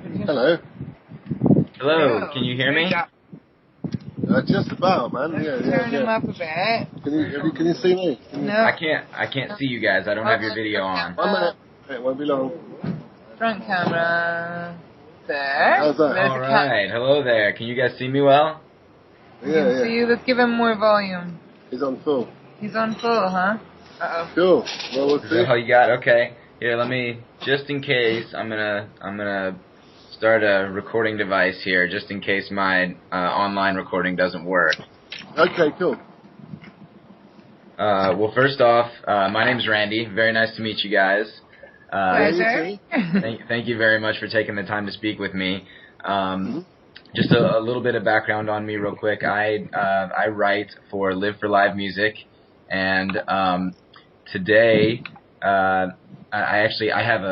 Hello. Hello, can you hear me? Just about, man. Turn him up a bit. Can you see me? No. I can't see you guys. I don't have your video on. 1 minute. It won't be long. Front camera. There. How's that? All right. Hello there. Can you guys see me well? Yeah. See you. Let's give him more volume. He's on full. He's on full, huh? Uh-oh. Cool. Well, we'll Is see. that all you got? Okay. Here, let me, just in case, I'm gonna start a recording device here, just in case my online recording doesn't work. Okay, cool. Well, first off, my name's Randy. Very nice to meet you guys. Pleasure. Thank you very much for taking the time to speak with me. Just a little bit of background on me real quick. I write for Live for Live Music, and today I have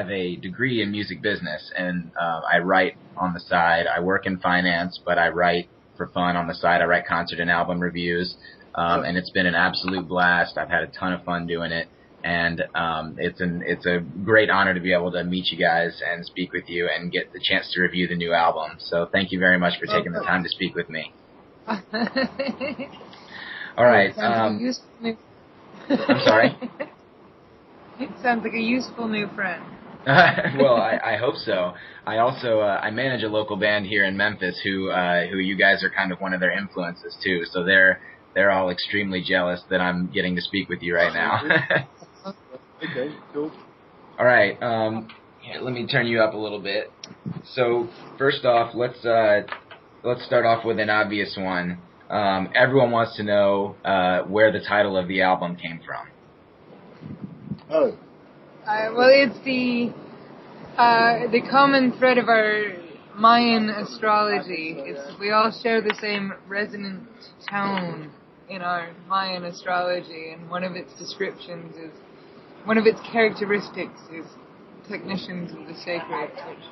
a degree in music business, and I write on the side. I work in finance, but I write for fun on the side. I write concert and album reviews, and it's been an absolute blast. I've had a ton of fun doing it. And it's a great honor to be able to meet you guys and speak with you and get the chance to review the new album. So thank you very much for taking the time to speak with me. All right. I'm sorry? It sounds like a useful new friend. Well, I hope so. I also I manage a local band here in Memphis who you guys are kind of one of their influences too. So they're all extremely jealous that I'm getting to speak with you right now. Okay, cool. All right. Here, let me turn you up a little bit. So first off, let's start off with an obvious one. Everyone wants to know where the title of the album came from. Oh. Well, it's the common thread of our Mayan astrology. We all share the same resonant tone in our Mayan astrology, and one of its characteristics is technicians of the sacred, which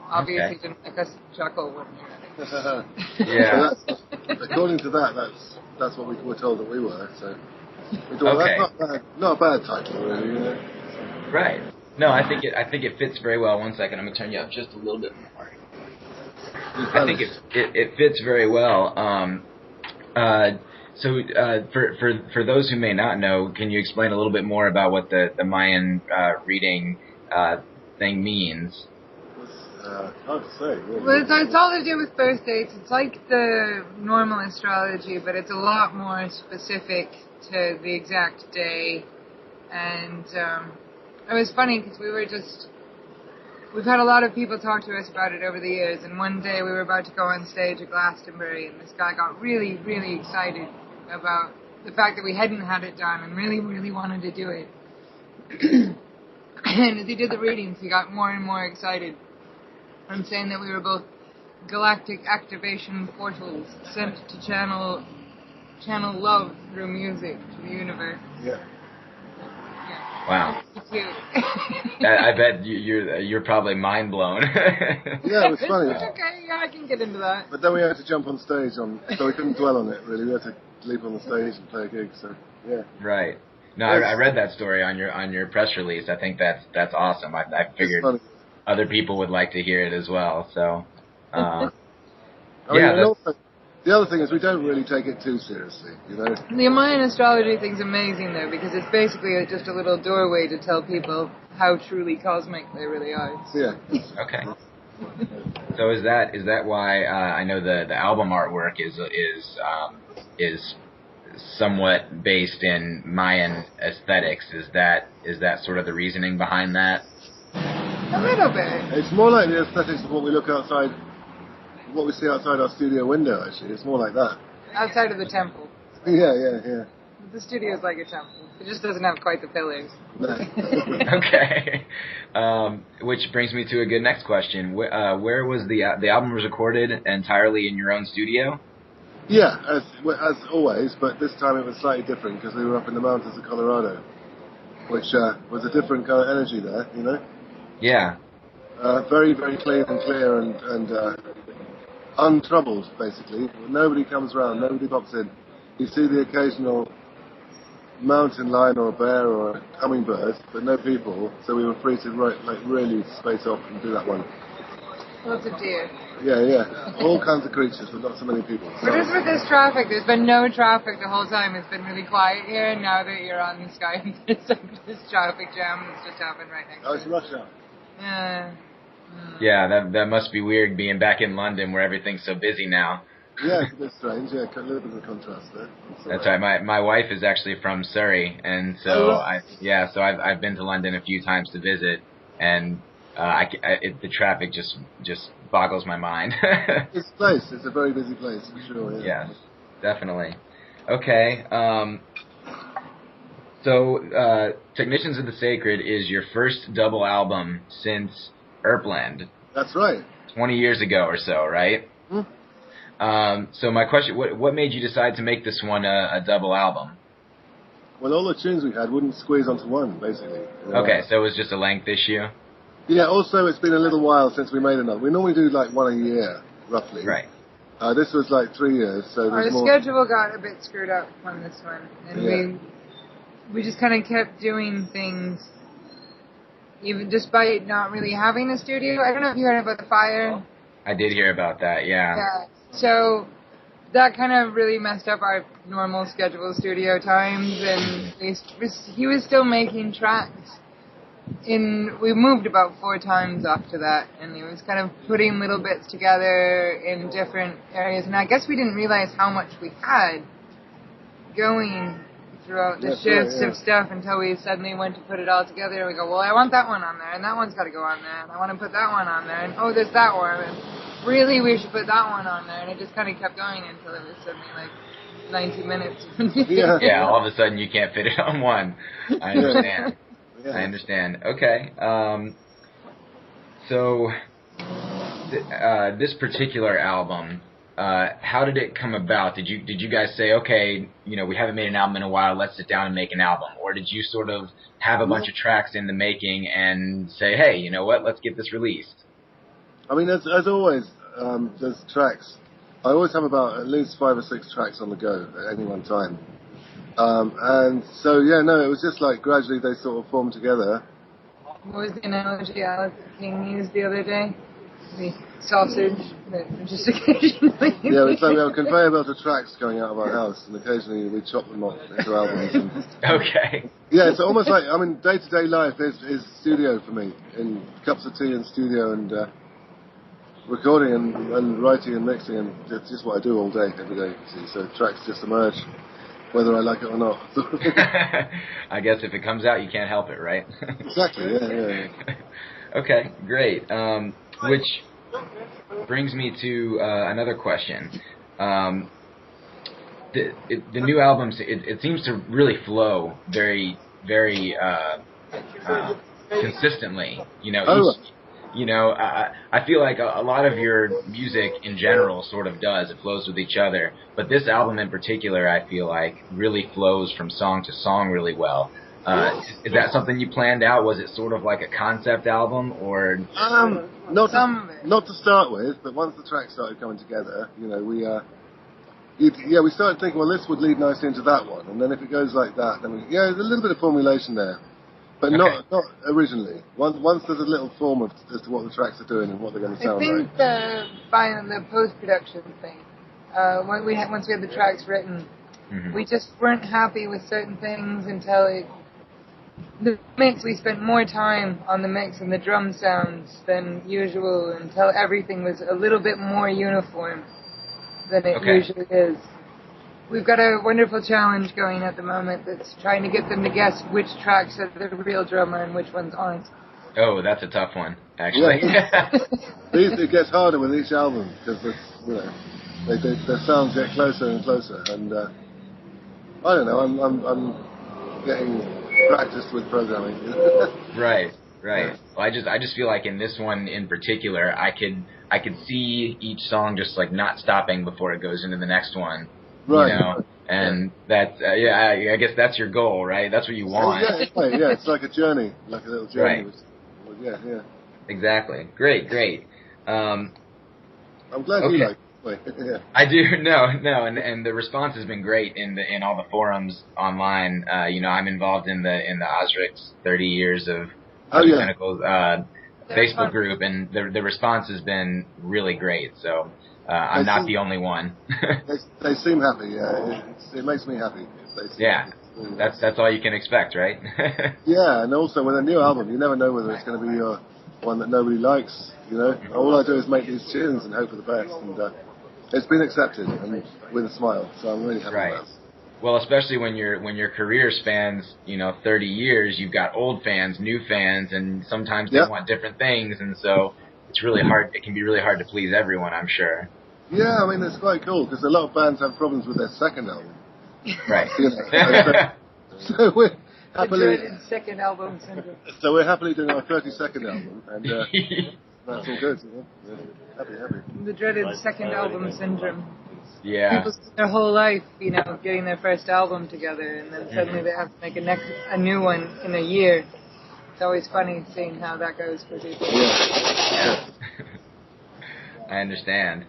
obviously didn't make us chuckle when we read it. Yeah. So according to that's what we were told that we were. So we thought, that's not a bad title, really. You know? Right. No, I think it fits very well. 1 second, I'm gonna turn you up just a little bit more. I think it fits very well. So for those who may not know, can you explain a little bit more about what the Mayan reading thing means? Hard to say. Really. Well, it's all to do with birth dates. It's like the normal astrology, but it's a lot more specific to the exact day. And it was funny because we've had a lot of people talk to us about it over the years. And one day we were about to go on stage at Glastonbury, and this guy got really, really excited about the fact that we hadn't had it done and really, really wanted to do it. And as he did the readings, he got more and more excited. I'm saying that we were both galactic activation portals sent to channel love through music to the universe. Yeah. Wow. Cute. I bet you're probably mind blown. Yeah, it was funny. It's okay, yeah, I can get into that. But then we had to jump on stage so we couldn't dwell on it really. We had to leap on the stage and play a gig. So yeah. Right. No, I read that story on your press release. I think that's awesome. I figured other people would like to hear it as well. So, the other thing is we don't really take it too seriously, you know. The Mayan astrology thing's amazing though, because it's basically just a little doorway to tell people how truly cosmic they really are. Yeah. Okay. So is that why I know the album artwork is somewhat based in Mayan aesthetics? Is that sort of the reasoning behind that? A little bit. It's more like the aesthetics of what we look outside, what we see outside our studio window. Actually, it's more like that. Outside of the temple. Yeah. The studio's like a temple. It just doesn't have quite the pillars. No. Okay. Which brings me to a good next question. Where was the album was recorded entirely in your own studio? Yeah, as always, but this time it was slightly different because we were up in the mountains of Colorado, which was a different kind of energy there, you know? Yeah. Very, very clean and clear and untroubled, basically. Nobody comes around, nobody pops in. You see the occasional mountain lion or a bear or a hummingbird, but no people, so we were free to really space off and do that one. Lots of deer. Yeah. All kinds of creatures, but not so many people. What is with this traffic? There's been no traffic the whole time. It's been really quiet here, and now that you're on Skype, it's like this traffic jam that's just happened right next to Oh, it's rush hour. Yeah. Yeah, that must be weird being back in London where everything's so busy now. Yeah, it's a bit strange. Yeah, a little bit of contrast there. That's right. My wife is actually from Surrey, and so I've been to London a few times to visit, and the traffic just boggles my mind. It's a place. It's a very busy place for sure. Yeah. Yes, definitely. Okay. So Technicians of the Sacred is your first double album since Erpland. That's right. 20 years ago or so, right? Hmm. So my question, what made you decide to make this one a double album? Well, all the tunes we had wouldn't squeeze onto one, basically. Okay, so it was just a length issue? Yeah, also it's been a little while since we made another. We normally do like one a year, roughly. Right. This was like 3 years, so Our there's more. schedule got a bit screwed up on this one, and we just kind of kept doing things, even despite not really having a studio. I don't know if you heard about the fire. I did hear about that, yeah. Yeah. So that kind of really messed up our normal scheduled studio times, and he was still making tracks. We moved about 4 times after that, and he was kind of putting little bits together in different areas, and I guess we didn't realize how much we had going throughout the shifts of stuff until we suddenly went to put it all together, and we go, well, I want that one on there, and that one's got to go on there, and I want to put that one on there, and oh, there's that one, and really we should put that one on there, and it just kind of kept going until it was suddenly like 90 minutes. Yeah, all of a sudden you can't fit it on one. I understand. I understand. Okay. So this particular album, how did it come about? Did you guys say, okay, we haven't made an album in a while, let's sit down and make an album? Or did you sort of have a bunch of tracks in the making and say, hey, you know what, let's get this released? I mean, as always, there's tracks. I always have about at least 5 or 6 tracks on the go at any one time. And so, it was just like gradually they sort of formed together. What was the analogy Alex King used the other day? The sausage that just occasionally... Yeah, it's like we have a conveyor belt of tracks going out of our house, and occasionally we chop them up into albums. Okay. Yeah, it's almost like, day-to-day life is studio for me, in cups of tea and studio and recording and writing and mixing, and it's just what I do all day, every day, you see. So tracks just emerge, whether I like it or not. I guess if it comes out, you can't help it, right? Exactly, yeah. Okay, great. Which brings me to another question. The new albums, it seems to really flow very, very consistently. I feel like a lot of your music in general sort of does. It flows with each other. But this album in particular, I feel like, really flows from song to song really well. Is that something you planned out? Was it sort of like a concept album, or? Not to start with, but once the tracks started coming together, we started thinking, well, this would lead nicely into that one, and then if it goes like that, then there's a little bit of formulation there. But not originally. Once there's a little form as to what the tracks are doing and what they're going to sound like. I think the post-production thing, once we had the tracks written, we just weren't happy with certain things until the mix. We spent more time on the mix and the drum sounds than usual until everything was a little bit more uniform than it usually is. We've got a wonderful challenge going at the moment that's trying to get them to guess which tracks are the real drummer and which ones aren't. Oh, that's a tough one, actually. Yeah. It gets harder with each album because their sounds get closer and closer, and I don't know. I'm getting practiced with programming. Right. Well, I just feel like in this one in particular, I could see each song just like not stopping before it goes into the next one. Right. And that's I guess that's your goal, right? That's what you want. It's like a journey, like a little journey. Right. Yeah. Exactly. Great. I'm glad you like it. Yeah. I do. No, and the response has been great in all the forums online. I'm involved in the Ozric 30 years of Ozric Tentacles. Facebook group, and the response has been really great. So I'm not the only one. they seem happy. Yeah, it makes me happy. Yeah, that's all you can expect, right? Yeah, and also with a new album, you never know whether it's going to be your one that nobody likes. You know, all I do is make these tunes and hope for the best, and it's been accepted and with a smile. So I'm really happy about it. Well, especially when your career spans 30 years, you've got old fans, new fans, and sometimes they want different things, and so it's really hard. It can be really hard to please everyone, I'm sure. Yeah, I mean it's quite cool because a lot of bands have problems with their second album. Right. So we're happily second album syndrome. So we're happily doing our 32nd album, and that's all good. Yeah. Happy. The dreaded second album syndrome. Yeah. People spend their whole life, getting their first album together, and then suddenly they have to make a new one in a year. It's always funny seeing how that goes for people. Yeah. I understand.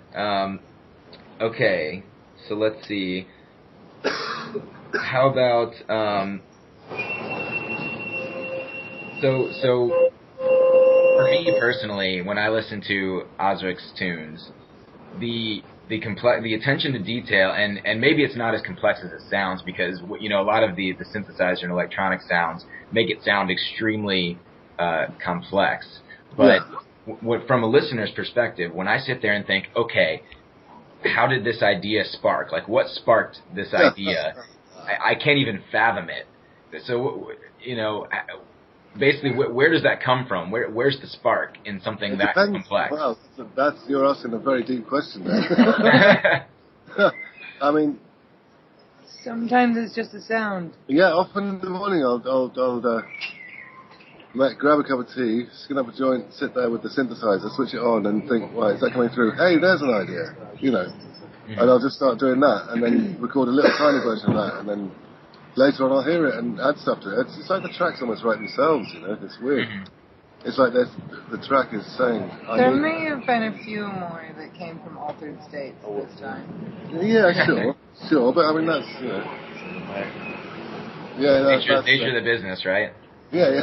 Okay, so let's see. How about so for me personally, when I listen to Ozric's tunes, the attention to detail, and maybe it's not as complex as it sounds, because a lot of the synthesizer and electronic sounds make it sound extremely complex. But from a listener's perspective, when I sit there and think, okay, how did this idea spark? Like, what sparked this idea? I can't even fathom it. So, basically, where does that come from? Where's the spark in something that complex? Well, you're asking a very deep question there. I mean, sometimes it's just a sound. Yeah, often in the morning I'll grab a cup of tea, skin up a joint, sit there with the synthesizer, switch it on, and think, well, is that coming through? Hey, there's an idea, and I'll just start doing that, and then record a little tiny version of that, and then later on I'll hear it and add stuff to it. It's like the tracks almost write themselves, It's weird. It's like the track is saying... There may have been a few more that came from altered states this time. Yeah, sure, but I mean, that's, Yeah, that's nature of the business, right? Yeah.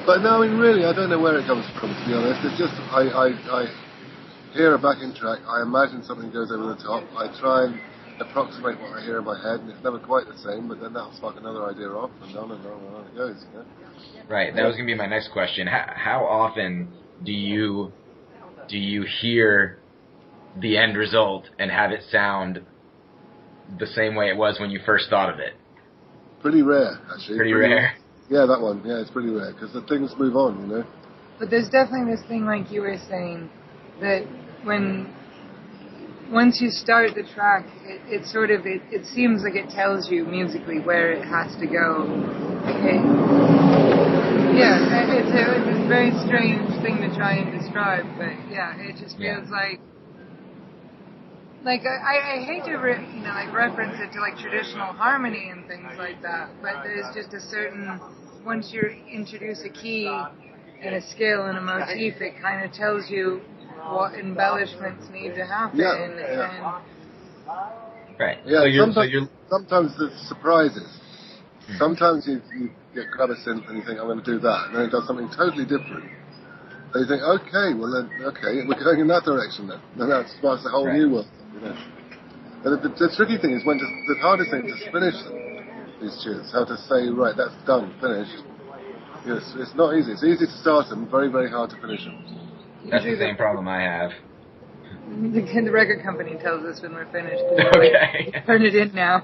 But no, I mean, really, I don't know where it comes from, to be honest. It's just, I hear a backing track, I imagine something goes over the top, I try and approximate what I hear in my head, and it's never quite the same, but then that'll spark another idea off, and on and on and on it goes, Right, that was going to be my next question. How often do you hear the end result and have it sound the same way it was when you first thought of it? Pretty rare, actually. Pretty rare? Yeah, that one. Yeah, it's pretty rare, because the things move on, But there's definitely this thing, like you were saying, that once you start the track, it seems like it tells you musically where it has to go. It's a very strange thing to try and describe, but yeah, it just feels like I hate to reference it to like traditional harmony and things like that, but there's just a certain, once you introduce a key and a scale and a motif, it kind of tells you what embellishments need to happen. Right. Yeah, sometimes there's surprises. Sometimes you grab a synth and you think, I'm going to do that, and then it does something totally different. And you think, okay, we're going in that direction then. And that sparks a whole new world, And the tricky thing is the hardest thing is to finish these tunes, how to say, right, that's done, finished. It's not easy. It's easy to start them, very, very hard to finish them. That's the same problem I have. The record company tells us when we're finished. Okay. Turn it in now.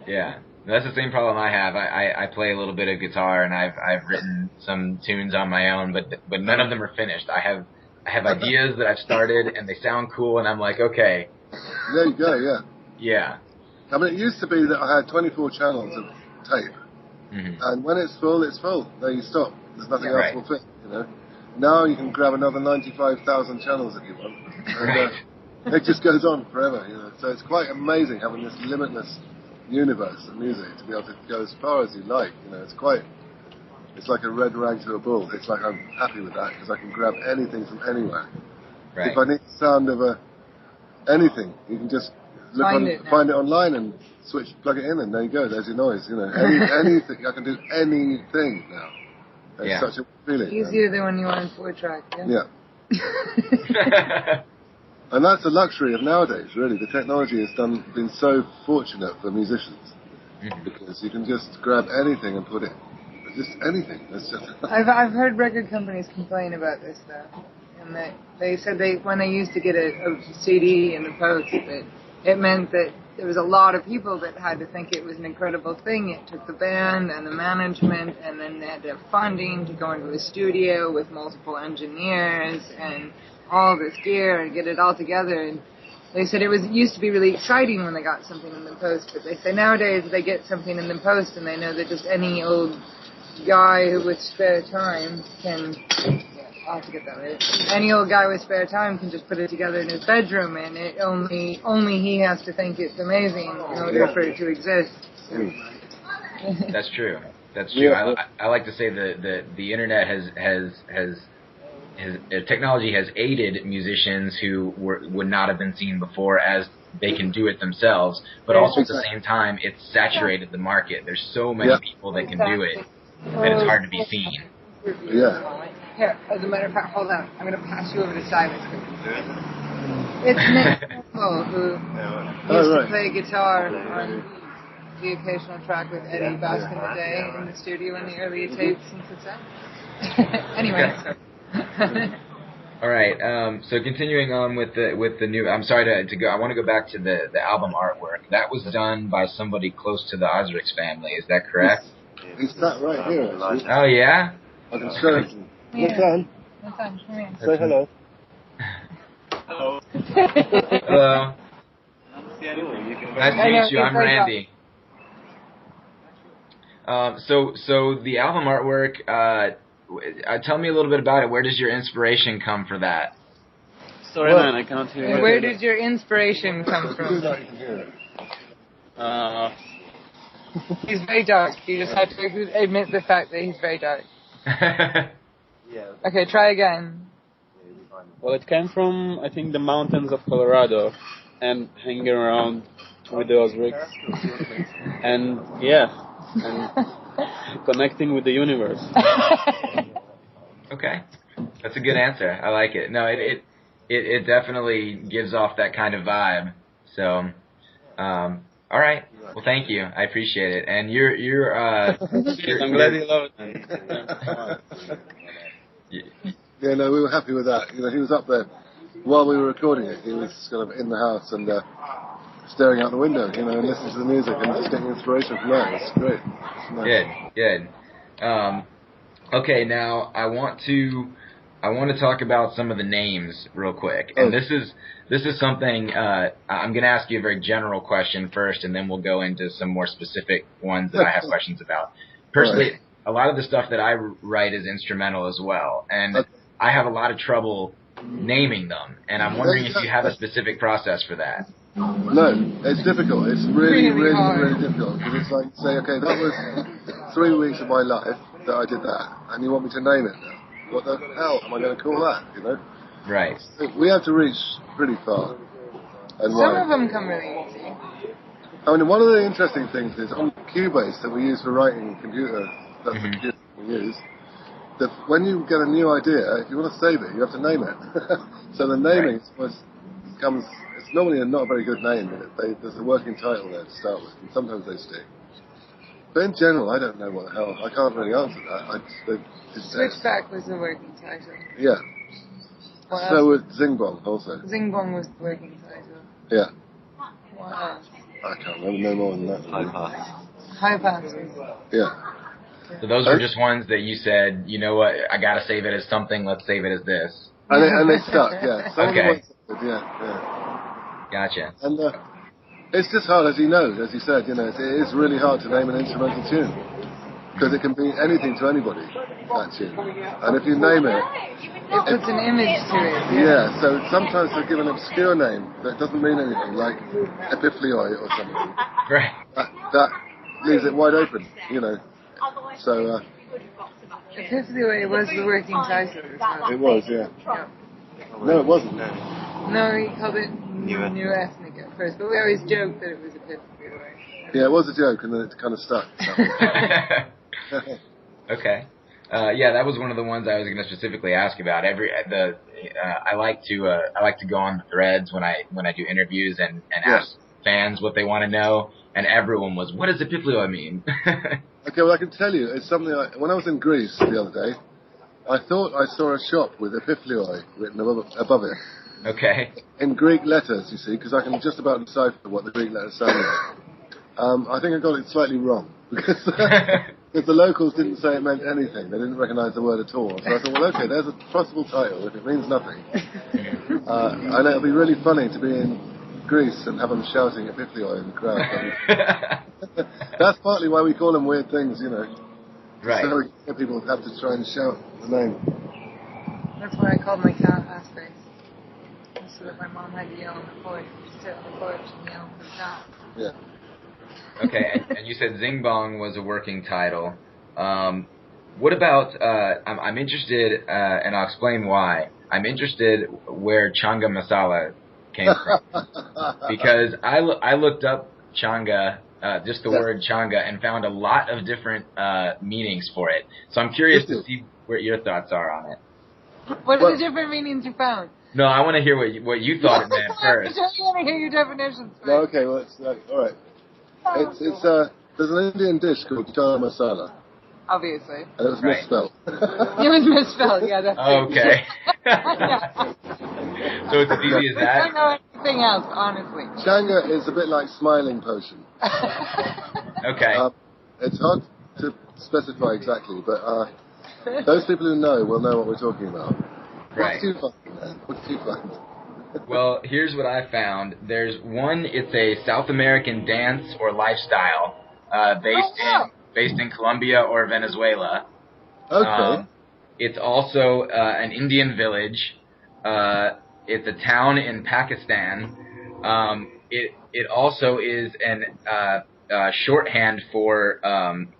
Yeah. That's the same problem I have. I play a little bit of guitar, and I've written some tunes on my own, but none of them are finished. I have ideas that I've started, and they sound cool, and I'm like, okay. There you go, yeah. Yeah. I mean, it used to be that I had 24 channels of tape, and when it's full, it's full. There you stop. There's nothing else will fit, Now you can grab another 95,000 channels if you want, and it just goes on forever, So it's quite amazing having this limitless universe of music to be able to go as far as you like. It's like a red rag to a bull. It's like I'm happy with that because I can grab anything from anywhere. Right. If I need the sound of anything, you can just find it online and plug it in, and there you go. There's your noise. Anything. I can do anything now. It's such a feeling. Easier than when you were on 4-track. Yeah. And that's the luxury of nowadays, really. The technology has been so fortunate for musicians, because you can just grab anything and put it, just anything. I've heard record companies complain about this, though. And they said when they used to get a CD in the post, that it meant that there was a lot of people that had to think it was an incredible thing. It took the band and the management, and then they had to have funding to go into a studio with multiple engineers and all this gear and get it all together. And they said it used to be really exciting when they got something in the post, but they say nowadays they get something in the post and they know that just any old guy with spare time can... I'll have to get that right. Any old guy with spare time can just put it together in his bedroom, and it only he has to think it's amazing in order for it to exist. That's true. That's true. Yeah. I like to say that the internet has technology has aided musicians who would not have been seen before, as they can do it themselves, but also at the same time it's saturated the market. There's so many people that can do it that it's hard to be seen. Yeah. Here, as a matter of fact, hold on. I'm going to pass you over to Silas. It's Nick who used to play guitar on the occasional track with Eddie back in the day in the studio in the early tapes and cassettes. Anyway. All right. So continuing on with the new. I'm sorry to go. I want to go back to the album artwork. That was done by somebody close to the Ozric family. Is that correct? It's that right here, actually. Oh yeah. I can show it. What's on? Come here. Say hello. Hello. Hello. Nice to meet you. I'm Randy. So the album artwork. Tell me a little bit about it. Where does your inspiration come for that? Sorry, man, I cannot hear you. Where did your inspiration come from? He's very dark. You just have to admit the fact that he's very dark. Okay, try again. Well, it came from, I think, the mountains of Colorado, and hanging around with the Ozrics, and connecting with the universe. Okay, that's a good answer. I like it. No, it definitely gives off that kind of vibe. So, all right. Well, thank you. I appreciate it. And you're I'm glad you love it. Yeah, no, we were happy with that. You know, he was up there while we were recording it. He was kind of in the house and staring out the window, you know, and listening to the music and just getting inspiration from that. It's great. It's nice. Good. Okay, now I want to talk about some of the names real quick. And this is something I'm going to ask you a very general question first, and then we'll go into some more specific ones that I have questions about. Personally, a lot of the stuff that I write is instrumental as well, and I have a lot of trouble naming them, and I'm wondering if you have a specific process for that. No, it's difficult. It's really difficult, because it's like, say, okay, that was 3 weeks of my life that I did that, and you want me to name it now. What the hell am I going to call that, you know? Right. We have to reach pretty far. And some of them come really easy. I mean, one of the interesting things is on Cubase that we use for writing computer, that's the computer we use, that when you get a new idea, if you want to save it, you have to name it. So the naming comes, it's normally not a very good name, there's a working title there to start with, and sometimes they stick. But in general, I don't know what the hell, I can't really answer that. Switchback was the working title. Yeah. So was Zingbong also. Zingbong was the working title. Yeah. What else? I can't remember no more than that. High Pass. Yeah. So those were just ones that you said, you know what, I gotta save it as something, let's save it as this. And they stuck, yeah. Okay. Yeah. Gotcha. And it's just hard, as you said, you know, it is really hard to name an instrumental tune. Because it can be anything to anybody, that tune. And if you name it... It puts an image to it. Yeah, so sometimes they give an obscure name that doesn't mean anything, like Epiphylloi or something. Right. That leaves it wide open, you know. So... Epiphylloi was the working title as well. It was, yeah. No, it wasn't. No, he called it New Ethnic at first, but we always joked that it was Epiphylloi. Yeah, it was a joke, and then it kind of stuck. Okay. Yeah, that was one of the ones I was going to specifically ask about. I like to go on the threads when I do interviews and ask fans what they want to know, and everyone was, what does epiphylloi mean? Okay, well I can tell you, it's something when I was in Greece the other day, I thought I saw a shop with epiphylloi written above it. Okay. In Greek letters, you see, because I can just about decipher what the Greek letters sound like. I think I got it slightly wrong, because the locals didn't say it meant anything. They didn't recognise the word at all. So I thought, well, okay, there's a possible title if it means nothing. And it'll be really funny to be in Greece and have them shouting epiphylloi in the crowd. That's partly why we call them weird things, you know. Right. So people have to try and shout the name. That's why I called my cat Aspace. So that my mom had to yell on the porch, sit on the porch and yell for the cat. Yeah. Okay, and you said Zing Bong was a working title. What about, I'm interested, and I'll explain why. I'm interested where Changa Masala came from. Because I looked up Changa, just the word Changa, and found a lot of different meanings for it. So I'm curious to see what your thoughts are on it. What are the different meanings you found? No, I want to hear what you thought it meant first. I want to hear your definitions first. No, okay, well, it's all right. There's an Indian dish called chana masala. Obviously. And it was misspelled. It was misspelled, yeah. That's okay. So it's as easy as that? I don't know anything else, honestly. Changa is a bit like smiling potion. Okay. It's hard to specify exactly, but those people who know will know what we're talking about. Right. What did you find? Well, here's what I found. There's one, it's a South American dance or lifestyle based in Colombia or Venezuela. Okay. It's also an Indian village. It's a town in Pakistan. It also is an shorthand for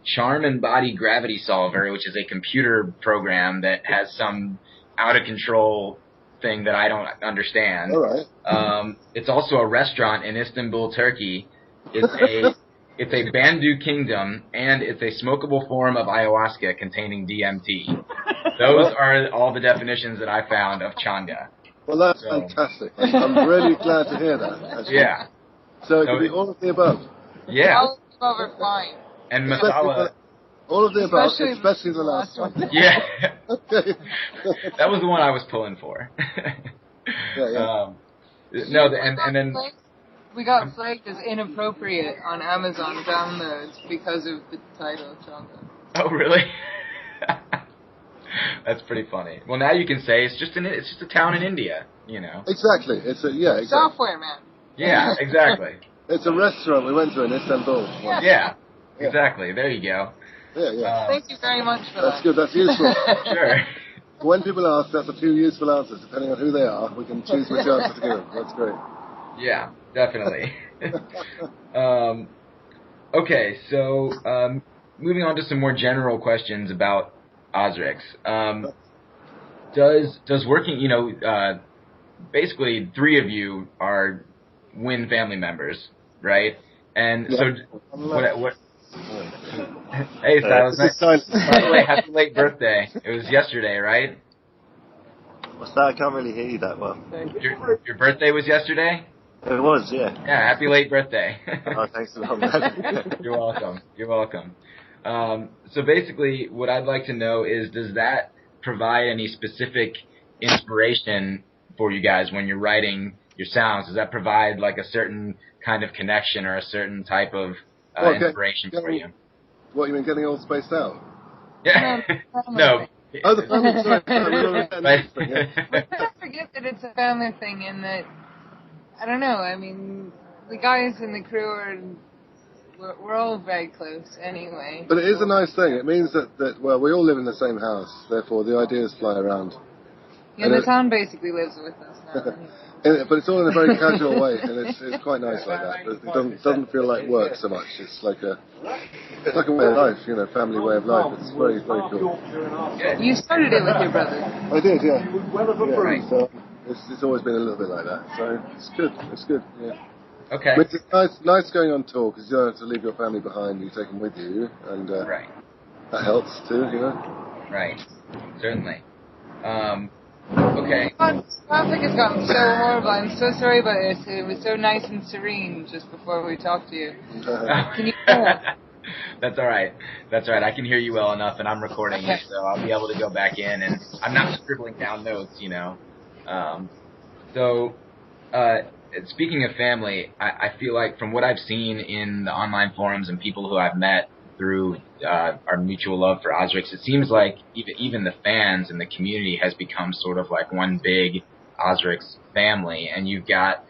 Charm and Body Gravity Solver, which is a computer program that has some out-of-control thing that I don't understand. All right. It's also a restaurant in Istanbul, Turkey. It's a Bandu kingdom, and it's a smokable form of ayahuasca containing DMT. Those are all the definitions that I found of Changa. Well, that's fantastic. I'm really glad to hear that. Actually. Yeah. So it could be all of the above. Yeah. All of the above are fine. And masala. All of the above, especially the last one. Yeah. Okay. That was the one I was pulling for. Yeah. No, and then we got flagged as inappropriate on Amazon downloads because of the title Changa. Oh, really? That's pretty funny. Well, now you can say it's just a town in India, you know. Exactly. Exactly. Software, man. Yeah, exactly. It's a restaurant we went to in Istanbul. Yeah. Exactly. There you go. Yeah. Thank you very much for That's good. That's useful. Sure. When people ask, that's a few useful answers. Depending on who they are, we can choose which answer to give them. That's great. Yeah, definitely. Okay, so moving on to some more general questions about Ozric. Does working, you know, basically 3 of you are Wynn family members, right? And so what hey, Silas, by the way, happy late birthday. It was yesterday, right? What's that? I can't really hear you that well. Your birthday was yesterday? It was, yeah. Yeah, happy late birthday. Oh, thanks a lot, man. You're welcome. So basically, what I'd like to know is, does that provide any specific inspiration for you guys when you're writing your sounds? Does that provide like a certain kind of connection or a certain type of inspiration for you? What, you mean getting all spaced out? Yeah. No. Oh, the family. Sorry. Let's not forget that it's a family thing, and that I don't know. I mean, the guys in the crew we're all very close anyway. But it is a nice thing. It means that well, we all live in the same house. Therefore, the ideas fly around. Yeah, the town basically lives with us now. But it's all in a very casual way, and it's quite nice like that. It doesn't feel like work so much. It's like a way of life, you know, family way of life. It's very, very cool. You started it with your brother. I did, yeah. So it's always been a little bit like that. So it's good. It's good. Yeah. Okay. But it's nice going on tour because you don't have to leave your family behind. You take them with you, and that helps too, you know. Right. Certainly. Okay. Traffic has gotten so horrible. I'm so sorry about this. It was so nice and serene just before we talked to you. Can you hear us? That's all right. That's all right. I can hear you well enough, and I'm recording you, so I'll be able to go back in, and I'm not scribbling down notes, you know. Speaking of family, I feel like from what I've seen in the online forums and people who I've met through our mutual love for Ozric, it seems like even the fans and the community has become sort of like one big Ozric family, and you've got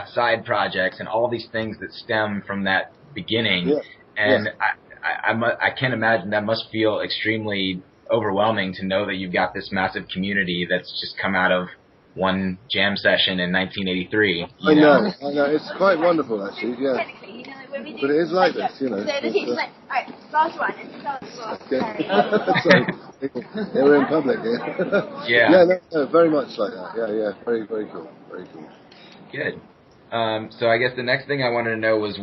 side projects and all these things that stem from that beginning. Yeah. And Yes. I can't imagine that must feel extremely overwhelming to know that you've got this massive community that's just come out of one jam session in 1983. I know. It's quite wonderful, actually, yeah. But it is like this, you know. Sorry, we're in public here. Yeah. No, very much like that. Yeah, very, very cool. Very cool. Good. So I guess the next thing I wanted to know was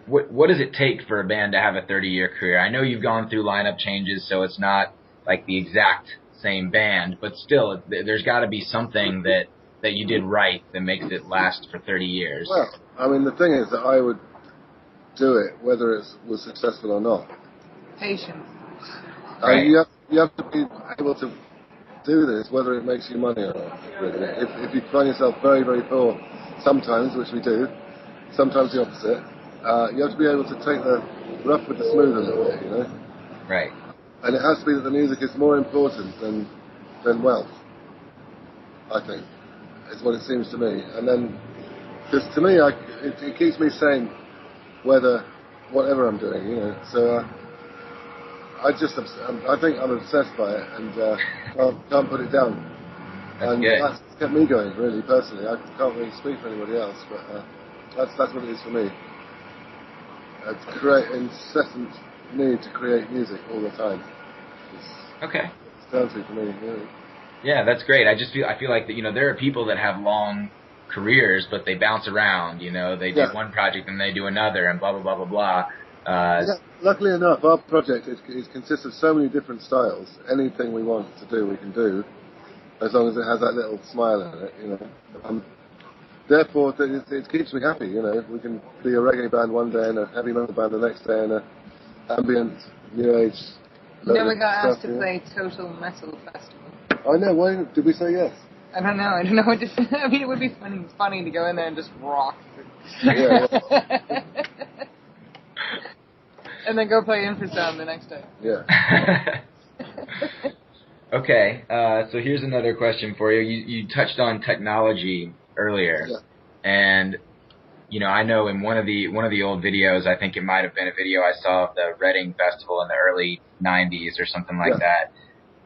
what does it take for a band to have a 30-year career? I know you've gone through lineup changes, so it's not like the exact same band, but still, there's got to be something that you did right that makes it last for 30 years. Well, I mean, the thing is that I would do it whether it was successful or not. Patience. Right. You have to be able to do this whether it makes you money or not, really. If you find yourself very, very poor sometimes, which we do, sometimes the opposite, you have to be able to take the rough with the smooth a little bit, you know? Right. And it has to be that the music is more important than wealth, I think, is what it seems to me. And then, because to me, it keeps me sane whatever I'm doing, you know. So I think I'm obsessed by it and can't put it down. That's good. That's kept me going, really, personally. I can't really speak for anybody else, but that's what it is for me. Incessant need to create music all the time. Okay. It's down to for me, really. Yeah, that's great. I feel like that, you know, there are people that have long careers, but they bounce around, you know, they do one project and they do another and blah, blah, blah, blah, blah. Luckily enough, our project consists of so many different styles. Anything we want to do, we can do, as long as it has that little smile in it, you know. Therefore, it keeps me happy, you know. We can be a reggae band one day and a heavy metal band the next day and a ambient, new age. Then we got asked to play Total Metal Festival. I know. Why did we say yes? I don't know what to say. I mean, it would be funny to go in there and just rock. Yeah. And then go play infrasound the next day. Yeah. Okay, so here's another question for you. You touched on technology earlier, and you know, I know in one of the old videos, I think it might have been a video I saw of the Reading Festival in the early '90s or something like that.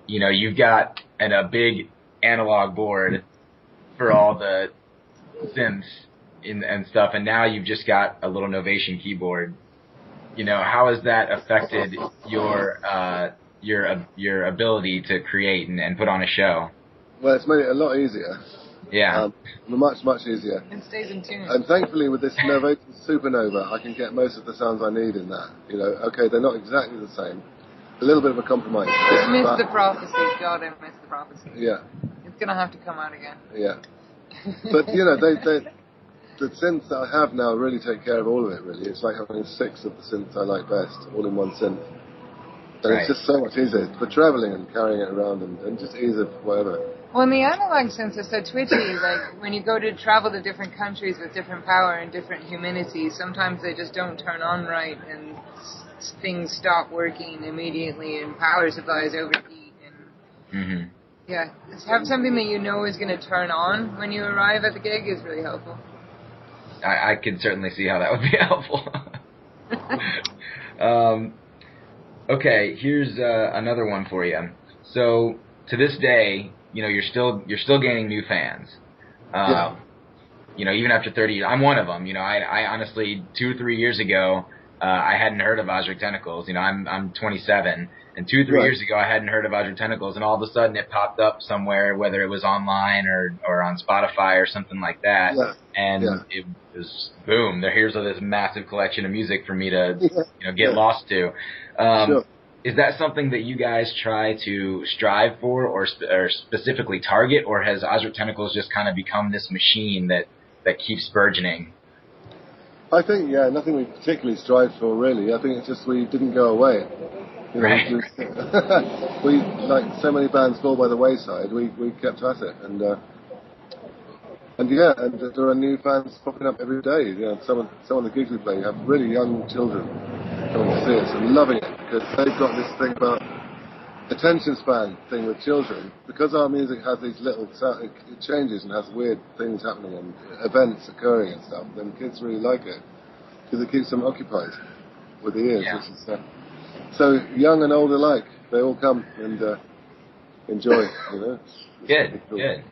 You know, you've got a big analog board for all the synths and stuff, and now you've just got a little Novation keyboard. You know, how has that affected your ability to create and put on a show? Well, it's made it a lot easier. Yeah. Much, much easier. It stays in tune. And thankfully, with this Novation Supernova, I can get most of the sounds I need in that. You know, okay, they're not exactly the same. A little bit of a compromise. I miss the prophecy. God, I miss the prophecy. Yeah. It's going to have to come out again. Yeah. But, you know, the synths that I have now really take care of all of it, really. It's like having 6 of the synths I like best, all in one synth. And it's just so much easier for travelling and carrying it around and just ease of whatever. Well, and the analog synths are so twitchy. Like, when you go to travel to different countries with different power and different humidity, sometimes they just don't turn on right and things stop working immediately and power supplies overheat. And yeah, to have something that you know is going to turn on when you arrive at the gig is really helpful. I could certainly see how that would be helpful. Okay, here's another one for you. So to this day, you know, you're still gaining new fans. You know, even after 30 years, I'm one of them. You know, I honestly 2 or 3 years ago, I hadn't heard of Ozric Tentacles. You know, I'm 27, and 2 or 3 years ago, I hadn't heard of Ozric Tentacles, and all of a sudden, it popped up somewhere, whether it was online or on Spotify or something like that, and it was boom. Here's this massive collection of music for me to you know get lost to. Is that something that you guys try to strive for or specifically target, or has Ozric Tentacles just kind of become this machine that keeps burgeoning? I think, yeah, nothing we particularly strived for, really. I think it's just we didn't go away. You know, Right. we, like so many bands fall by the wayside, we kept at it. And yeah, and there are new fans popping up every day. You know, some of the gigs we play have really young children coming to see us and loving it, because they've got this thing about attention span thing with children. Because our music has these little it changes and has weird things happening and events occurring and stuff, then kids really like it because it keeps them occupied with the ears. Yeah. Which is, so young and old alike, they all come and enjoy. You know. Good, cool. Good.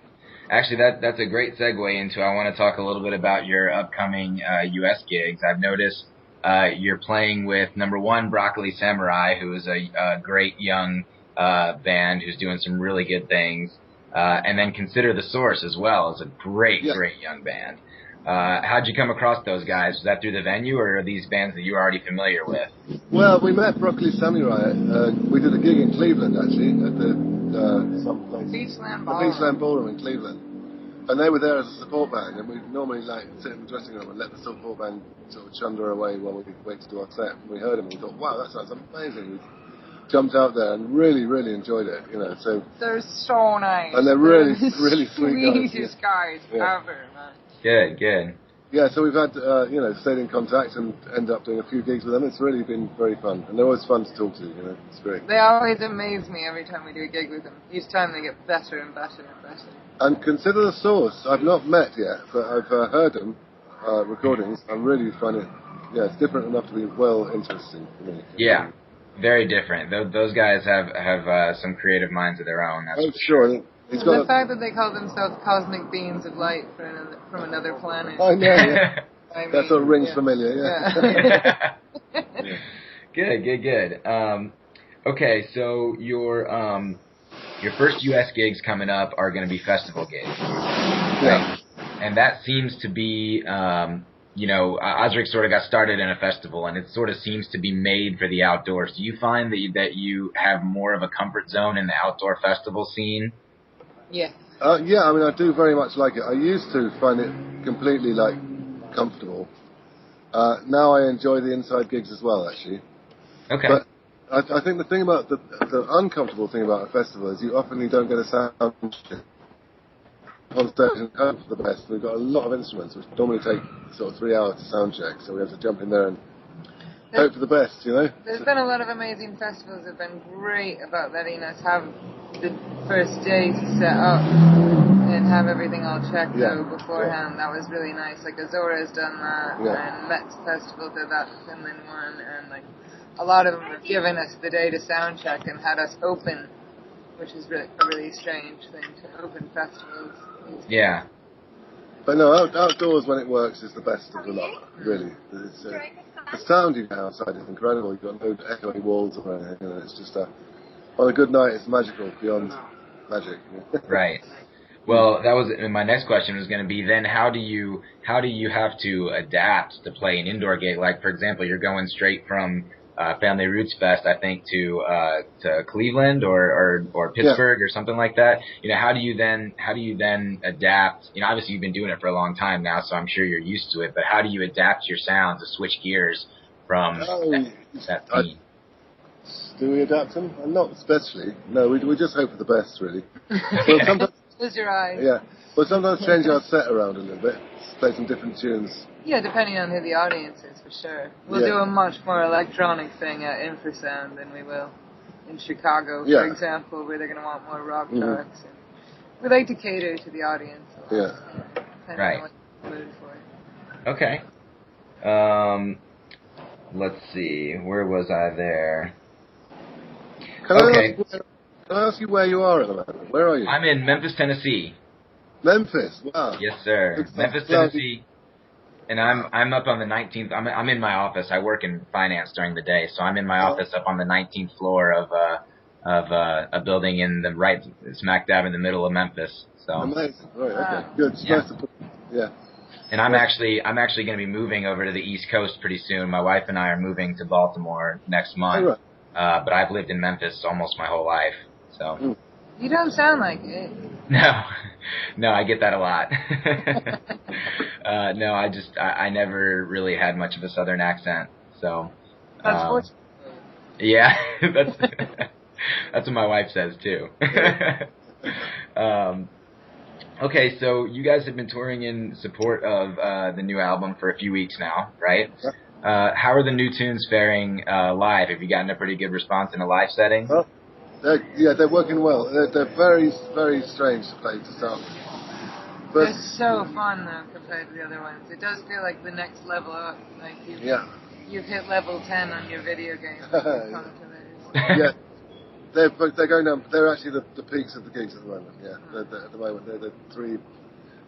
Actually, that's a great segue into, I want to talk a little bit about your upcoming U.S. gigs. I've noticed you're playing with, number one, Broccoli Samurai, who is a great young band who's doing some really good things, and then Consider the Source as well is a great young band. How'd you come across those guys? Was that through the venue, or are these bands that you're already familiar with? Well, we met Broccoli Samurai. We did a gig in Cleveland, actually, at the someplace. Beachland Ballroom in Cleveland. And they were there as a support band, and we normally sit in the dressing room and let the support band sort of chunder away while we wait to do our set. And we heard them and we thought, wow, that sounds amazing. We jumped out there and really, really enjoyed it, you know. So they're so nice. And they're really, really sweet guys. Sweetest guys ever, man. Good. Yeah, so we've had, stayed in contact and ended up doing a few gigs with them. It's really been very fun. And they're always fun to talk to, you know. It's great. They always amaze me every time we do a gig with them. Each time they get better and better and better. And Consider the Source, I've not met yet, but I've heard them, recordings. I really find it, it's different enough to be well interesting for me. Yeah, very different. Those guys have some creative minds of their own. That's for sure. The fact that they call themselves cosmic beings of light from another planet. I know, yeah. That sort of rings familiar, yeah. Good. Okay, so your first U.S. gigs coming up are going to be festival gigs. Yeah. And that seems to be, Ozric sort of got started in a festival, and it sort of seems to be made for the outdoors. Do you find that you have more of a comfort zone in the outdoor festival scene? Yeah. I mean, I do very much like it. I used to find it completely, comfortable. Now I enjoy the inside gigs as well, actually. Okay. But I think the thing about the uncomfortable thing about a festival is you often don't get a sound check on stage and hope for the best. We've got a lot of instruments which normally take sort of 3 hours to sound check, so we have to jump in there and hope for the best, you know? There's been a lot of amazing festivals that have been great about letting us have the first day to set up and have everything all checked out beforehand. That was really nice. Like Azora's done that, and Met's Festival did that, Finland one, and a lot of them have given us the day to sound check and had us open, which is a really strange thing to open festivals. Yeah. But no, outdoors when it works is the best of the lot, really. It's, the sound you get outside is incredible. You've got no echoing walls or anything, and it's just on a good night, it's magical beyond magic. Right. Well, that was my next question was going to be then how do you have to adapt to play an indoor gig? Like, for example, you're going straight from Family Roots Fest, I think, to Cleveland or Pittsburgh or something like that. You know, how do you then adapt? You know, obviously you've been doing it for a long time now, so I'm sure you're used to it. But how do you adapt your sound to switch gears from that theme? Do we adapt them? Not especially. No, we just hope for the best, really. Well, sometimes, close your eyes. Yeah, but sometimes change our set around a little bit, play some different tunes. Yeah, depending on who the audience is, for sure. We'll do a much more electronic thing at Infrasound than we will in Chicago, for example, where they're going to want more rock tracks. And we like to cater to the audience. Right. On what they're for. Okay. Let's see. Where was I there? Can I ask you where you are at the moment? Where are you? I'm in Memphis, Tennessee. Memphis, wow. Yes, sir. Memphis, Tennessee. And I'm up on the 19th. I'm in my office. I work in finance during the day, so I'm in my office up on the 19th floor of a building in the right smack dab in the middle of Memphis. So amazing. Right, okay. Good. Yeah. And I'm actually going to be moving over to the East Coast pretty soon. My wife and I are moving to Baltimore next month. Oh, right. but I've lived in Memphis almost my whole life. So You don't sound like it. no, I get that a lot. No, I never really had much of a Southern accent. So That's fortunate. yeah, that's what my wife says too. Okay, so you guys have been touring in support of the new album for a few weeks now, right? How are the new tunes faring live? Have you gotten a pretty good response in a live setting? Well, they're working well. They're very, very strange to play to start with. But They're so fun though compared to the other ones. It does feel like the next level up. Like you've hit level 10 on your video game. Yeah, they're going down. They're actually the peaks of the gigs at the moment. Yeah, at the moment they're the three.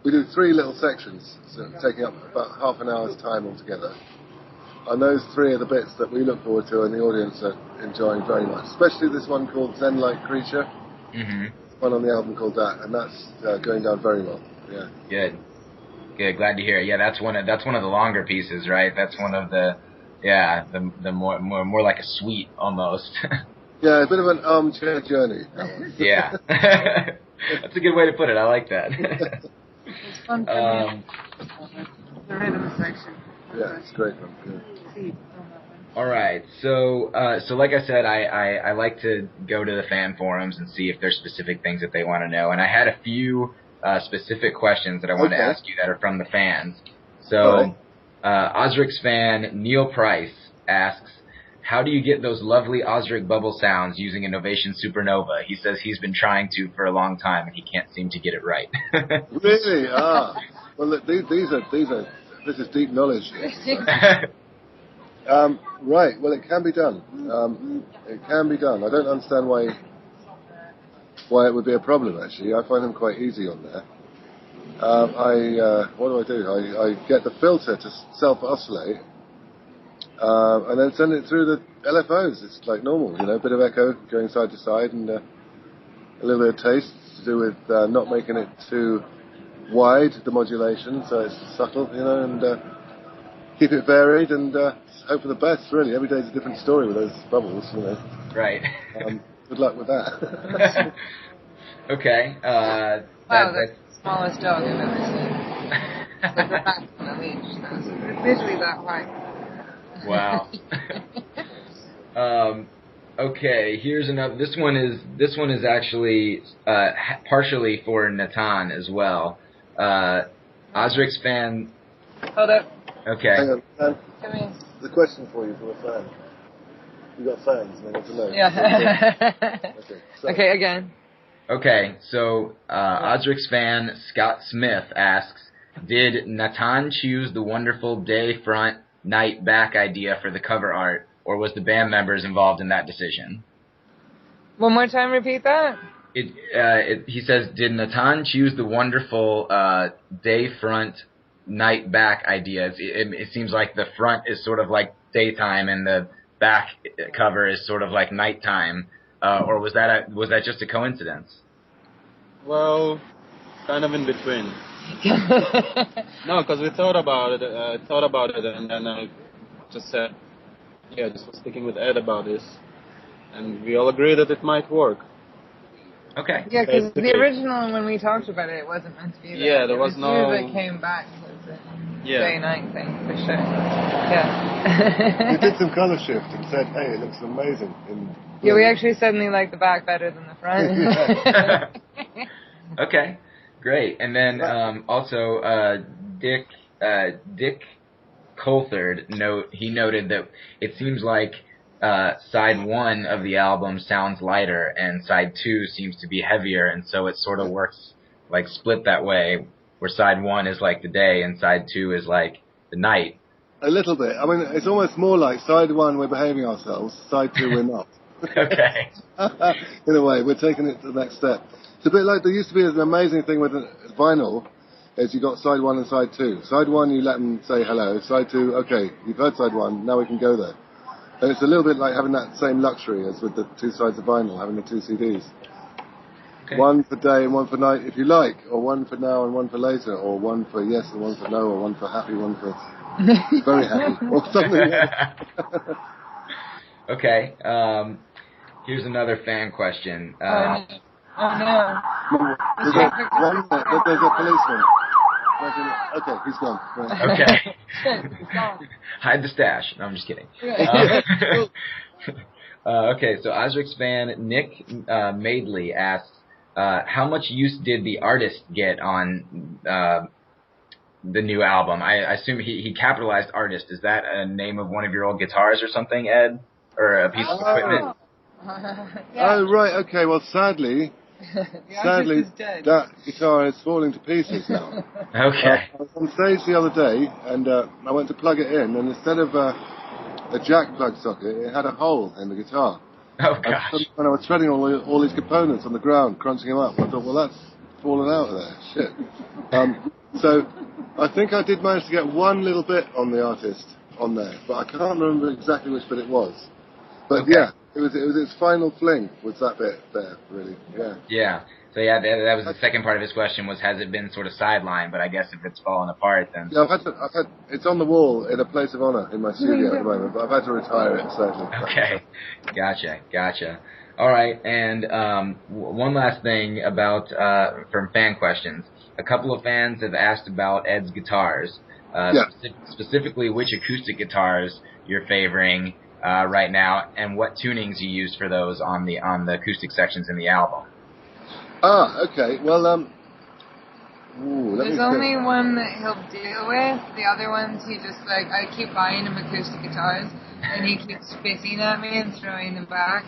We do 3 little sections, so taking up about half an hour's time altogether. And those 3 are the bits that we look forward to and the audience are enjoying very much. Especially this one called Zen-like Creature. Mm-hmm. One on the album called that, and that's going down very well. Yeah. Good. Glad to hear it. Yeah, that's one of the longer pieces, right? That's one of the more like a suite almost. Yeah, a bit of an armchair journey. Yeah. That's a good way to put it. I like that. It's fun for me. The rhythm section. Yeah, it's great fun. Good. All right, so like I said, I like to go to the fan forums and see if there's specific things that they want to know, and I had a few specific questions that I want to ask you that are from the fans. So, Ozric's fan Neil Price asks, how do you get those lovely Ozric bubble sounds using a Novation Supernova? He says he's been trying to for a long time and he can't seem to get it right. Really? Well, look, this is deep knowledge. Right. Well, it can be done. It can be done. I don't understand why it would be a problem. Actually, I find them quite easy on there. What do? I get the filter to self-oscillate, and then send it through the LFOs. It's like normal, a bit of echo going side to side, and a little bit of taste to do with not making it too wide, the modulation, so it's subtle, and keep it varied and hope for the best, really. Every day's a different story with those bubbles, Right. Good luck with that. Okay. Wow, that's the smallest dog I've ever seen. It's like a rat on a leash. That's literally that high. Wow. Okay, here's another. This one is actually partially for Natan as well. Ozric's fan. Hold up. Okay. Hang on, Come here. the question for you from a fan. You got fans, and they want to know. Yeah. Okay, again. Okay, so Ozric's fan Scott Smith asks, did Natan choose the wonderful day front, night back idea for the cover art, or was the band members involved in that decision? One more time, repeat that. He says, did Natan choose the wonderful day front, night back ideas? It seems like the front is sort of like daytime and the back cover is sort of like nighttime. Or was that just a coincidence? Well, kind of in between. No, because we thought about it, and then I just said, just was speaking with Ed about this, and we all agreed that it might work. Okay. Yeah, because the original, when we talked about it, wasn't meant to be that. Yeah, there was no... It came back was a day-night thing, for sure. Yeah. We did some colour shift and said, hey, it looks amazing. Yeah, we actually suddenly like the back better than the front. Okay, great. And then also Dick Coulthard noted that it seems like side 1 of the album sounds lighter and side 2 seems to be heavier, and so it sort of works like split that way, where side 1 is like the day and side 2 is like the night. A little bit. I mean, it's almost more like side 1 we're behaving ourselves, side 2 we're not. Okay. In a way, we're taking it to the next step. It's a bit like there used to be an amazing thing with vinyl, is you got side 1 and side 2. Side 1 you let them say hello, side 2, okay, you've heard side 1, now we can go there. And it's a little bit like having that same luxury as with the 2 sides of vinyl, having the 2 CDs. Okay. 1 for day and 1 for night if you like, or 1 for now and 1 for later, or 1 for yes and 1 for no, or 1 for happy, 1 for very happy, or something else. Okay. Here's another fan question. Oh no. There's a policeman. Okay, he's gone. Right. Okay. He's gone. Hide the stash. No, I'm just kidding. Okay, so Ozric's fan Nick Maidley asks, how much use did the artist get on the new album? I assume he capitalized artist. Is that a name of one of your old guitars or something, Ed? Or a piece of equipment? Oh, right, okay, well, sadly, that guitar is falling to pieces now. Okay. I was on stage the other day, and I went to plug it in, and instead of a jack plug socket, it had a hole in the guitar. Oh, gosh. And I was treading all these components on the ground, crunching them up. I thought, well, that's fallen out of there. Shit. So I think I did manage to get one little bit on the artist on there, but I can't remember exactly which bit it was. But okay. yeah, it was its final fling was that bit there, really. Yeah. Yeah. So yeah, that was the second part of his question was, has it been sort of sidelined? But I guess if it's fallen apart, then Yeah, I've had it's on the wall in a place of honor in my studio at the moment, but I've had to retire it sadly. Okay, gotcha. All right, and one last thing about from fan questions. A couple of fans have asked about Ed's guitars, specifically which acoustic guitars you're favoring right now, and what tunings you used for those on the acoustic sections in the album. Ah, okay. Well, there's only one that he'll deal with. The other ones he just I keep buying him acoustic guitars, and he keeps spitting at me and throwing them back.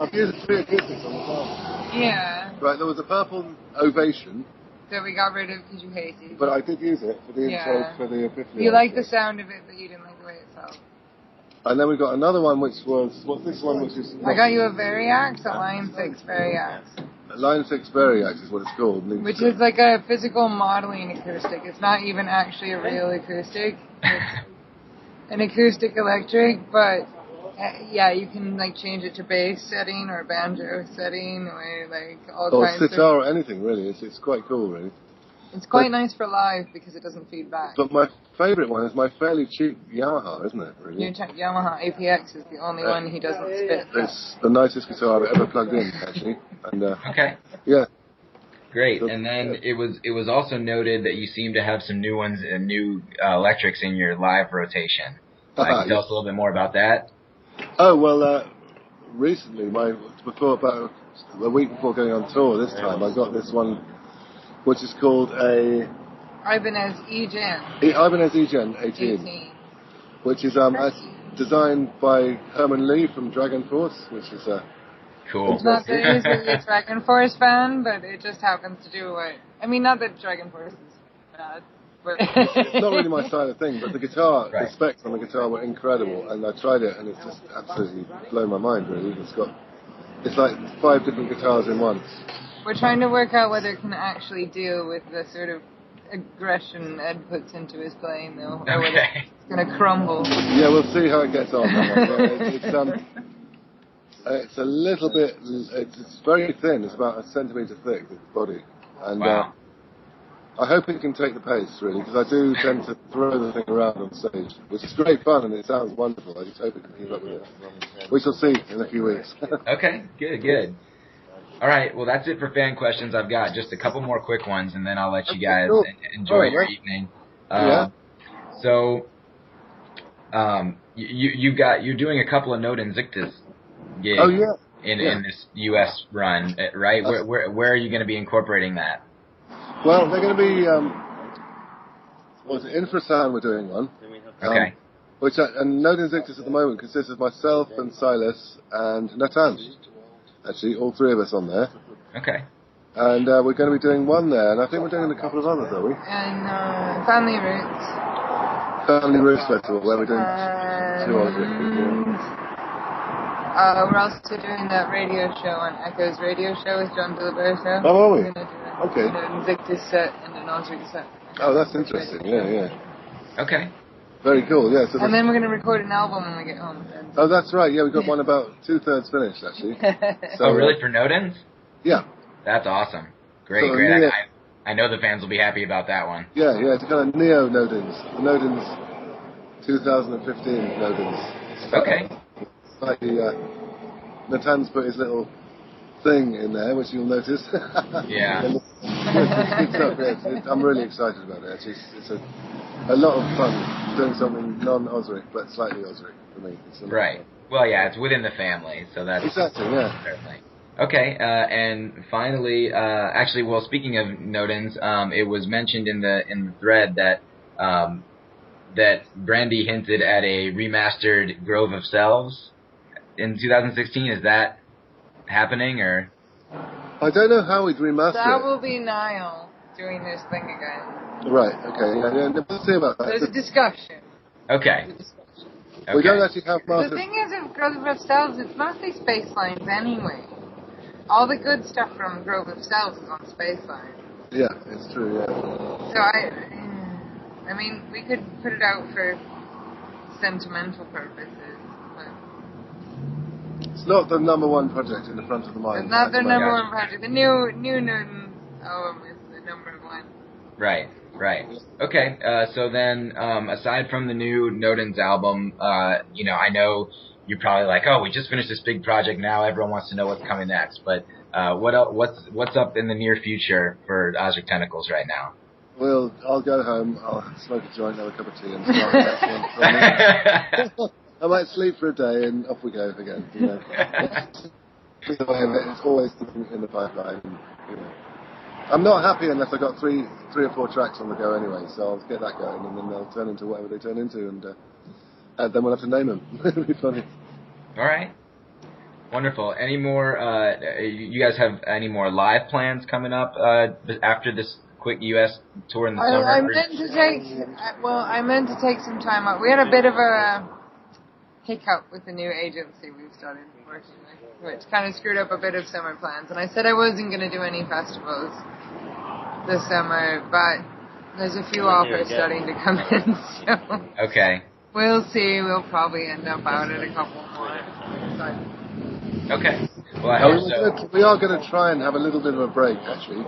I've used 3 acoustics on the farm. Yeah. Right, there was a purple Ovation. That we got rid of because you hated. But I did use it for the intro for the Epiphany. You liked the sound of it, but you didn't like the way it felt. And then we got another one, which was what's this one, which is. I got you a Variax, a Line 6 Variax. Line 6 Variax is what it's called. Which is like a physical modeling acoustic. It's not even actually a real acoustic. It's an acoustic electric, but yeah, you can change it to bass setting or banjo setting or all kinds of. Or sitar or anything really. It's quite cool really. It's quite nice for live because it doesn't feed back. But my favourite one is my fairly cheap Yamaha, isn't it? Really? Your Yamaha APX is the only one he doesn't spit. It's the nicest guitar I've ever plugged in, actually. And okay. Yeah. Great. And then it was also noted that you seem to have some new ones and new electrics in your live rotation. Can you tell us a little bit more about that? Oh well, recently, about a week before going on tour this time, I got this one, which is called a Ibanez E-Gen. Ibanez E-Gen 18. Which is designed by Herman Lee from Dragon Force, which is cool. Not that he's really a Dragon Force fan, but it just happens to do what. I mean, not that Dragon Force is bad, but it's not really my style of thing. But the guitar, the specs on the guitar were incredible, and I tried it, and it's just absolutely blown my mind. Really, it's like 5 different guitars in one. We're trying to work out whether it can actually deal with the sort of aggression Ed puts into his playing, though, or whether it's going to crumble. Yeah, we'll see how it gets on. It's a little bit. It's very thin. It's about 1 centimetre thick, the body, and I hope it can take the pace, really, because I do tend to throw the thing around on stage, which is great fun and it sounds wonderful. I just hope it can keep up with it. We shall see in a few weeks. Okay, good. All right, well, that's it for fan questions. I've got just a couple more quick ones, and then I'll let you guys enjoy your evening. So, you're doing a couple of Note Invictus gigs in this U.S. run, right? Where are you going to be incorporating that? Well, they're going to be Infrasound. We're doing one. Okay. And Note Invictus at the moment consists of myself and Silas and Natan. Actually, all 3 of us on there. Okay. And we're going to be doing one there, and I think we're doing a couple of others, are we? And Family Roots. Family Roots Festival, where we're doing 2 others. We're also doing that radio show on Echo's radio show with John Diliberto. Oh, are we? We're going to do an Invictus set and an Ozric set. Oh, that's interesting. Yeah. Okay. Very cool, yeah. So and then we're going to record an album when we get home. Oh, that's right. Yeah, we've got one about 2/3 finished, actually. So, really? For Nodens? Yeah. That's awesome. Great. I know the fans will be happy about that one. Yeah, it's a kind of neo-Nodens. The Nodens 2015 Nodens. Okay. slightly, Natan's put his little thing in there, which you'll notice. Yeah. I'm really excited about it. It's a lot of fun doing something non-Ozric, but slightly Ozric for me. Right. Well, yeah, it's within the family, so that's exactly, yeah. Certainly. Okay, and finally, actually, well, speaking of Nodens, it was mentioned in the thread that that Brandy hinted at a remastered Grove of Selves in 2016. Is that happening, or? I don't know how we'd remaster it. That will be Niall doing this thing again. Right, okay, yeah, we'll see about that. There's a discussion. Okay. We don't actually have masters. The thing is, with Grove of Selves, it's mostly space lines anyway. All the good stuff from Grove of Selves is on space lines. Yeah, it's true, yeah. So I mean, we could put it out for sentimental purposes, but it's not the number one project in the front of the mind. it's not their number one project. The new Newton album is the number one. Right. Okay, so then, aside from the new Nodens album, I know you're probably like, oh, we just finished this big project, now everyone wants to know what's coming next, but what's up in the near future for Ozric Tentacles right now? Well, I'll go home, I'll smoke a joint, have a cup of tea, and start the next one. I might sleep for a day, and off we go again, you know. It's always in the pipeline, you know. I'm not happy unless I've got three or four tracks on the go anyway, so I'll get that going, and then they'll turn into whatever they turn into, and then we'll have to name them. It'll be funny. All right. Wonderful. Any more, you guys have any more live plans coming up after this quick U.S. tour in the summer? I meant to take some time out. We had a bit of a hiccup with the new agency we've started working with, which kind of screwed up a bit of summer plans. And I said I wasn't going to do any festivals this summer, but there's a few offers starting to come in, so okay. We'll see. We'll probably end up out at a couple more. Okay. Well, I hope so. We are going to try and have a little bit of a break, actually.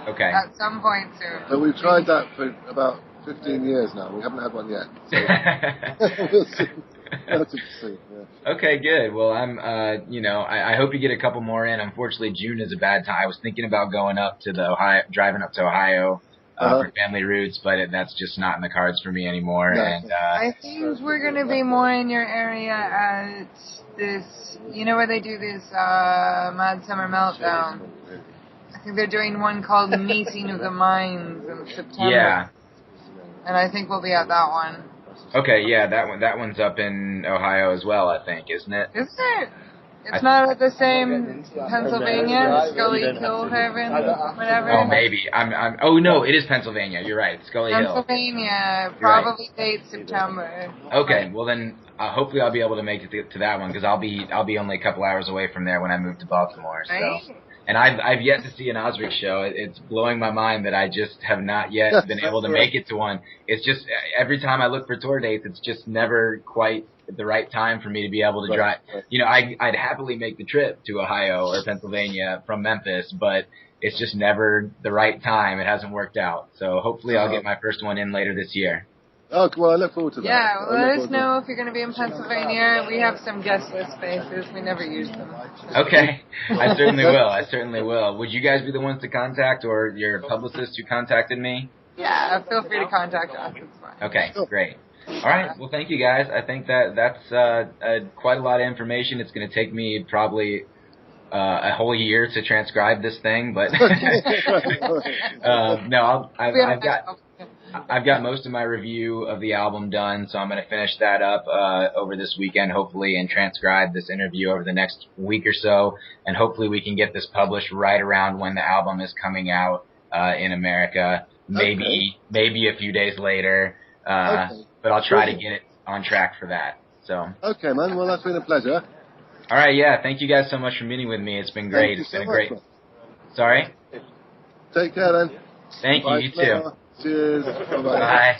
Okay. At some point soon. But we've tried that for about 15 years now. We haven't had one yet. So we'll see. Yeah. Okay, good. Well, I'm, I hope you get a couple more in. Unfortunately, June is a bad time. I was thinking about driving up to Ohio for family roots, but that's just not in the cards for me anymore. No. And I think we're going to be more in your area at this, where they do this Mad Summer Meltdown. I think they're doing one called Meeting of the Minds in September. Yeah. And I think we'll be at that one. Okay, yeah, that one's up in Ohio as well, I think, isn't it? Is it? It's not at the same Pennsylvania, Scully Hill Haven, whatever. Oh, maybe. Oh no, it is Pennsylvania. You're right, Scully Hill. Pennsylvania, probably late September. Okay, well then, hopefully I'll be able to make it to that one because I'll be only a couple hours away from there when I move to Baltimore. So. Right? And I've yet to see an Ozric show. It's blowing my mind that I just have not yet been able to make it to one. It's just every time I look for tour dates, it's just never quite the right time for me to be able to drive. I'd happily make the trip to Ohio or Pennsylvania from Memphis, but it's just never the right time. It hasn't worked out. So hopefully I'll get my first one in later this year. Oh, well, I look forward to that. Yeah, well, let us know if you're going to be in Pennsylvania. We have some guest list spaces. We never use them. Okay. I certainly will. Would you guys be the ones to contact or your publicist who contacted me? Yeah, feel free to contact us. It's fine. Okay, great. All right. Well, thank you, guys. I think that's quite a lot of information. It's going to take me probably a whole year to transcribe this thing, but no, I've got most of my review of the album done, so I'm going to finish that up over this weekend, hopefully, and transcribe this interview over the next week or so, and hopefully we can get this published right around when the album is coming out in America, maybe a few days later, but I'll try to get it on track for that. So. Okay, man. Well, that's been a pleasure. All right, yeah. Thank you guys so much for meeting with me. It's been great. It's been a great. Sorry? Take care, then. Thank you. You too. Cheers. Bye-bye. Bye.